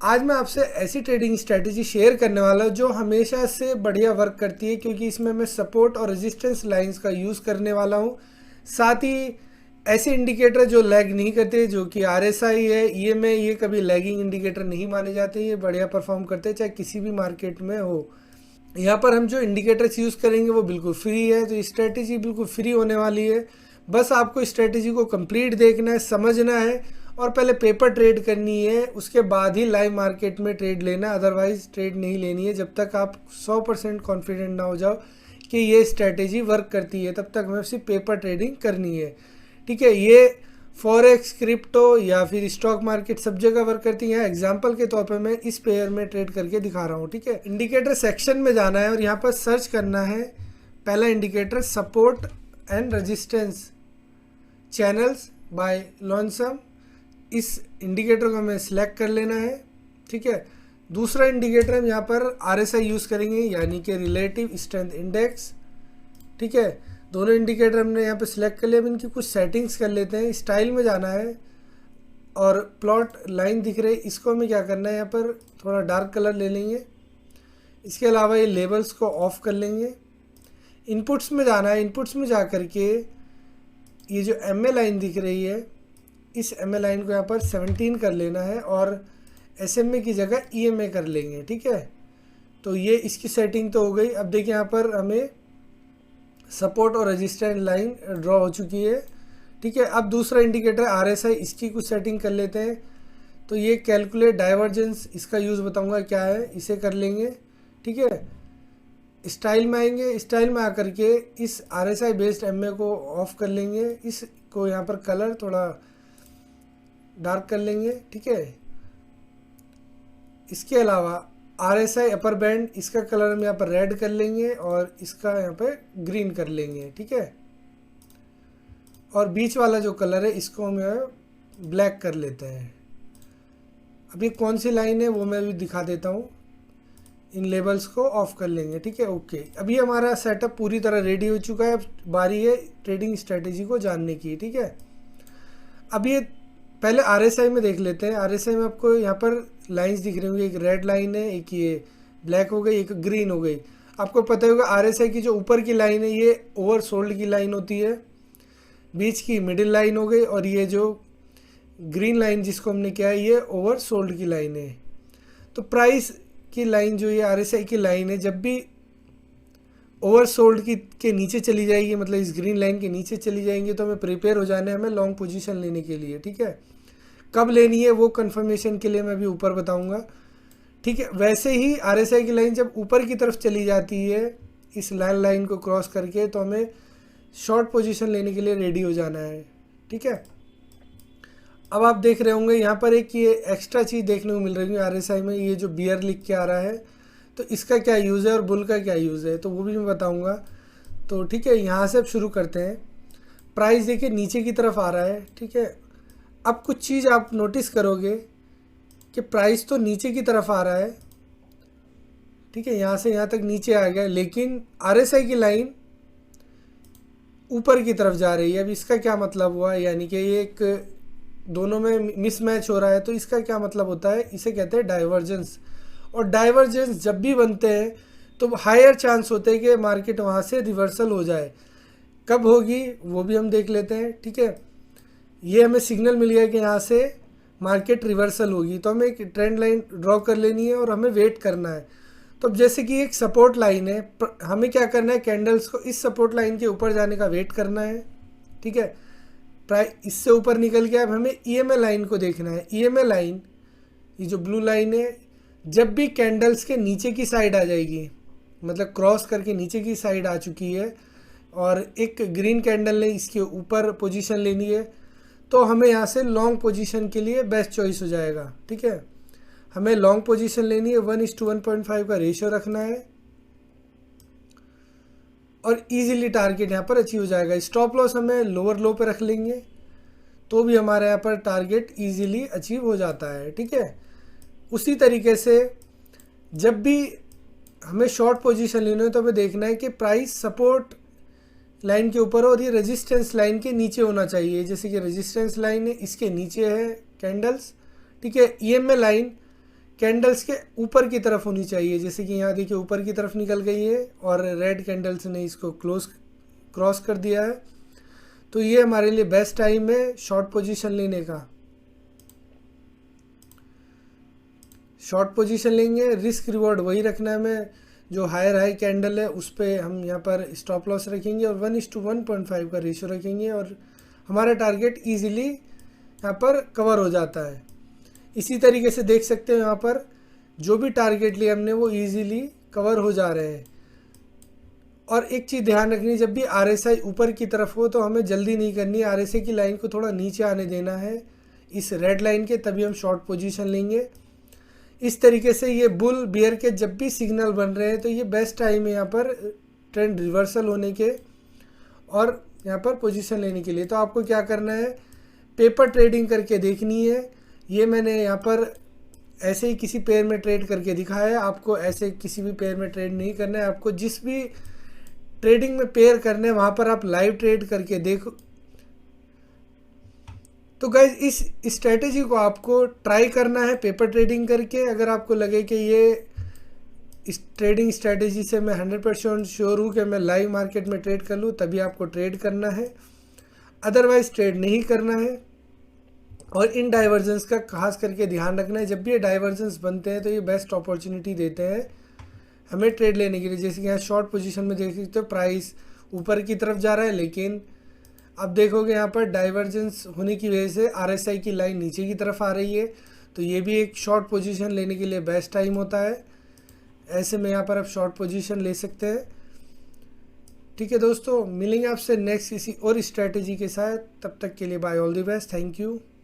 आज मैं आपसे ऐसी ट्रेडिंग स्ट्रेटेजी शेयर करने वाला हूँ जो हमेशा से बढ़िया वर्क करती है, क्योंकि इसमें मैं सपोर्ट और रेजिस्टेंस लाइंस का यूज़ करने वाला हूँ। साथ ही ऐसे इंडिकेटर जो लैग नहीं करते, जो कि आरएसआई है, ईएमए, ये कभी लैगिंग इंडिकेटर नहीं माने जाते, ये बढ़िया परफॉर्म करते हैं चाहे किसी भी मार्केट में हो। यहाँ पर हम जो इंडिकेटर्स यूज़ करेंगे वो बिल्कुल फ्री है, तो स्ट्रेटेजी बिल्कुल फ्री होने वाली है। बस आपको स्ट्रेटेजी को कंप्लीट देखना है, समझना है और पहले पेपर ट्रेड करनी है, उसके बाद ही लाइव मार्केट में ट्रेड लेना, अदरवाइज ट्रेड नहीं लेनी है। जब तक आप 100% कॉन्फिडेंट ना हो जाओ कि ये स्ट्रेटेजी वर्क करती है, तब तक हमें सिर्फ पेपर ट्रेडिंग करनी है। ठीक है, ये फॉरेक्स, क्रिप्टो या फिर स्टॉक मार्केट सब जगह वर्क करती है। एग्जांपल के तौर पे मैं इस पेयर में ट्रेड करके दिखा रहा हूँ। ठीक है, इंडिकेटर सेक्शन में जाना है और यहाँ पर सर्च करना है पहला indicator, support and resistance channels by Lonesome. इस इंडिकेटर को हमें सिलेक्ट कर लेना है। ठीक है, दूसरा इंडिकेटर हम यहाँ पर आरएसआई यूज़ करेंगे, यानी कि रिलेटिव स्ट्रेंथ इंडेक्स। ठीक है, दोनों इंडिकेटर हमने यहाँ पे सिलेक्ट कर लिया। अब इनकी कुछ सेटिंग्स कर लेते हैं। स्टाइल में जाना है और प्लॉट लाइन दिख रही है, इसको हमें क्या करना है, यहाँ पर थोड़ा डार्क कलर ले लेंगे। इसके अलावा ये लेबल्स को ऑफ कर लेंगे। इनपुट्स में जाना है। इनपुट्स में जा कर के ये जो एमए लाइन दिख रही है, इस एमए लाइन को यहाँ पर 17 कर लेना है और एसएमए की जगह ईएमए कर लेंगे। ठीक है, तो ये इसकी सेटिंग तो हो गई। अब देखिए यहाँ पर हमें सपोर्ट और रेजिस्टेंस लाइन ड्रॉ हो चुकी है। ठीक है, अब दूसरा इंडिकेटर आरएसआई, इसकी कुछ सेटिंग कर लेते हैं। तो ये कैलकुलेट डाइवर्जेंस, इसका यूज़ बताऊंगा क्या है, इसे कर लेंगे। ठीक है, स्टाइल में आएंगे। स्टाइल में आकर के इस आरएसआई बेस्ड एमए को ऑफ कर लेंगे। इसको यहाँ पर कलर थोड़ा डार्क कर लेंगे। ठीक है, इसके अलावा आरएसआई अपर बैंड, इसका कलर हम यहाँ पर रेड कर लेंगे और इसका यहाँ पे ग्रीन कर लेंगे। ठीक है, और बीच वाला जो कलर है इसको हम ब्लैक कर लेते हैं। अभी कौन सी लाइन है वो मैं भी दिखा देता हूँ। इन लेबल्स को ऑफ कर लेंगे। ठीक है, ओके। अभी हमारा सेटअप पूरी तरह रेडी हो चुका है। अब बारी है ट्रेडिंग स्ट्रेटेजी को जानने की। ठीक है, अब ये पहले आरएसआई में देख लेते हैं। आरएसआई में आपको यहाँ पर लाइंस दिख रही होंगी, एक रेड लाइन है, एक ये ब्लैक हो गई, एक ग्रीन हो गई। आपको पता होगा आरएसआई की जो ऊपर की लाइन है ये ओवर सोल्ड की लाइन होती है, बीच की मिडिल लाइन हो गई और ये जो ग्रीन लाइन जिसको हमने किया है ये ओवर सोल्ड की लाइन है। तो प्राइस की लाइन जो ये आरएसआई की लाइन है, जब भी ओवर सोल्ड की के नीचे चली जाएगी, मतलब इस ग्रीन लाइन के नीचे चली जाएंगी, तो हमें प्रिपेयर हो जाना है हमें लॉन्ग पोजीशन लेने के लिए। ठीक है, कब लेनी है वो कंफर्मेशन के लिए मैं अभी ऊपर बताऊंगा। ठीक है, वैसे ही आरएसआई की लाइन जब ऊपर की तरफ चली जाती है इस लाइन को क्रॉस करके, तो हमें शॉर्ट पोजीशन लेने के लिए रेडी हो जाना है। ठीक है, अब आप देख रहे होंगे यहाँ पर एक ये एक्स्ट्रा चीज़ देखने को मिल रही है आरएसआई में, ये जो बियर लिख के आ रहा है, तो इसका क्या यूज़ है और बुल का क्या यूज़ है, तो वो भी मैं बताऊंगा। तो ठीक है, यहाँ से अब शुरू करते हैं। प्राइस देखिए नीचे की तरफ आ रहा है। ठीक है, अब कुछ चीज़ आप नोटिस करोगे कि प्राइस तो नीचे की तरफ आ रहा है। ठीक है, यहाँ से यहाँ तक नीचे आ गया, लेकिन आरएसआई की लाइन ऊपर की तरफ जा रही है। अब इसका क्या मतलब हुआ, यानी कि ये एक दोनों में मिसमैच हो रहा है। तो इसका क्या मतलब होता है, इसे कहते हैं डाइवर्जेंस। और डाइवर्जेंस जब भी बनते हैं तो हायर चांस होते हैं कि मार्केट वहाँ से रिवर्सल हो जाए। कब होगी वो भी हम देख लेते हैं। ठीक है, ये हमें सिग्नल मिल गया कि यहाँ से मार्केट रिवर्सल होगी, तो हमें एक ट्रेंड लाइन ड्रॉ कर लेनी है और हमें वेट करना है। तो अब जैसे कि एक सपोर्ट लाइन है, हमें क्या करना है, कैंडल्स को इस सपोर्ट लाइन के ऊपर जाने का वेट करना है। ठीक है, प्राइस इससे ऊपर निकल गया। अब हमें ईएमए लाइन को देखना है। ईएमए लाइन, ये जो ब्लू लाइन है, जब भी कैंडल्स के नीचे की साइड आ जाएगी, मतलब क्रॉस करके नीचे की साइड आ चुकी है और एक ग्रीन कैंडल ने इसके ऊपर पोजीशन लेनी है, तो हमें यहाँ से लॉन्ग पोजीशन के लिए बेस्ट चॉइस हो जाएगा। ठीक है, हमें लॉन्ग पोजीशन लेनी है, 1:1.5 का रेशियो रखना है और इजीली टारगेट यहाँ पर अचीव हो जाएगा। स्टॉप लॉस हमें लोअर लो पे रख लेंगे तो भी हमारे यहाँ पर टारगेट इजीली अचीव हो जाता है। ठीक है, उसी तरीके से जब भी हमें शॉर्ट पोजीशन लेनी है तो हमें देखना है कि प्राइस सपोर्ट लाइन के ऊपर और ये रेजिस्टेंस लाइन के नीचे होना चाहिए। जैसे कि रेजिस्टेंस लाइन है, इसके नीचे है कैंडल्स। ठीक है, ईएमए लाइन कैंडल्स के ऊपर की तरफ होनी चाहिए। जैसे कि यहाँ देखिए ऊपर की तरफ निकल गई है और रेड कैंडल्स ने इसको क्रॉस कर दिया है। तो ये हमारे लिए बेस्ट टाइम है शॉर्ट पोजीशन लेने का। शॉर्ट पोजीशन लेंगे, रिस्क रिवॉर्ड वही रखना है हमें, जो हायर हाई कैंडल है उस पर हम यहाँ पर स्टॉप लॉस रखेंगे और 1:1.5 का रेशियो रखेंगे और हमारा टारगेट ईजिली यहाँ पर कवर हो जाता है। इसी तरीके से देख सकते हो यहाँ पर जो भी टारगेट लिए हमने वो ईजिली कवर हो जा रहे हैं। और एक चीज़ ध्यान रखनी, जब भी RSI ऊपर की तरफ हो तो हमें जल्दी नहीं करनी है, RSI की लाइन को थोड़ा नीचे आने देना है इस रेड लाइन के, तभी हम शॉर्ट पोजीशन लेंगे। इस तरीके से ये बुल बियर के जब भी सिग्नल बन रहे हैं तो ये बेस्ट टाइम है यहाँ पर ट्रेंड रिवर्सल होने के और यहाँ पर पोजीशन लेने के लिए। तो आपको क्या करना है, पेपर ट्रेडिंग करके देखनी है। ये मैंने यहाँ पर ऐसे ही किसी पेयर में ट्रेड करके दिखाया है, आपको ऐसे किसी भी पेयर में ट्रेड नहीं करना है। आपको जिस भी ट्रेडिंग में पेयर करने हैं वहाँ पर आप लाइव ट्रेड करके देखो। तो गाइज इस स्ट्रेटेजी को आपको ट्राई करना है पेपर ट्रेडिंग करके। अगर आपको लगे कि ये इस ट्रेडिंग स्ट्रेटेजी से मैं 100% श्योर हूँ कि मैं लाइव मार्केट में ट्रेड कर लूँ, तभी आपको ट्रेड करना है, अदरवाइज ट्रेड नहीं करना है। और इन डाइवर्जेंस का खास करके ध्यान रखना है, जब भी ये डाइवर्जेंस बनते हैं तो ये बेस्ट अपॉर्चुनिटी देते हैं हमें ट्रेड लेने के लिए। जैसे कि यहाँ शॉर्ट पोजीशन में देख सकते हो प्राइस ऊपर की तरफ जा रहा है, लेकिन अब देखोगे यहाँ पर डाइवर्जेंस होने की वजह से RSI की लाइन नीचे की तरफ आ रही है, तो ये भी एक शॉर्ट पोजीशन लेने के लिए बेस्ट टाइम होता है। ऐसे में यहाँ पर आप शॉर्ट पोजीशन ले सकते हैं। ठीक है दोस्तों, मिलेंगे आपसे नेक्स्ट किसी और स्ट्रेटेजी के साथ, तब तक के लिए bye, all the best, thank you.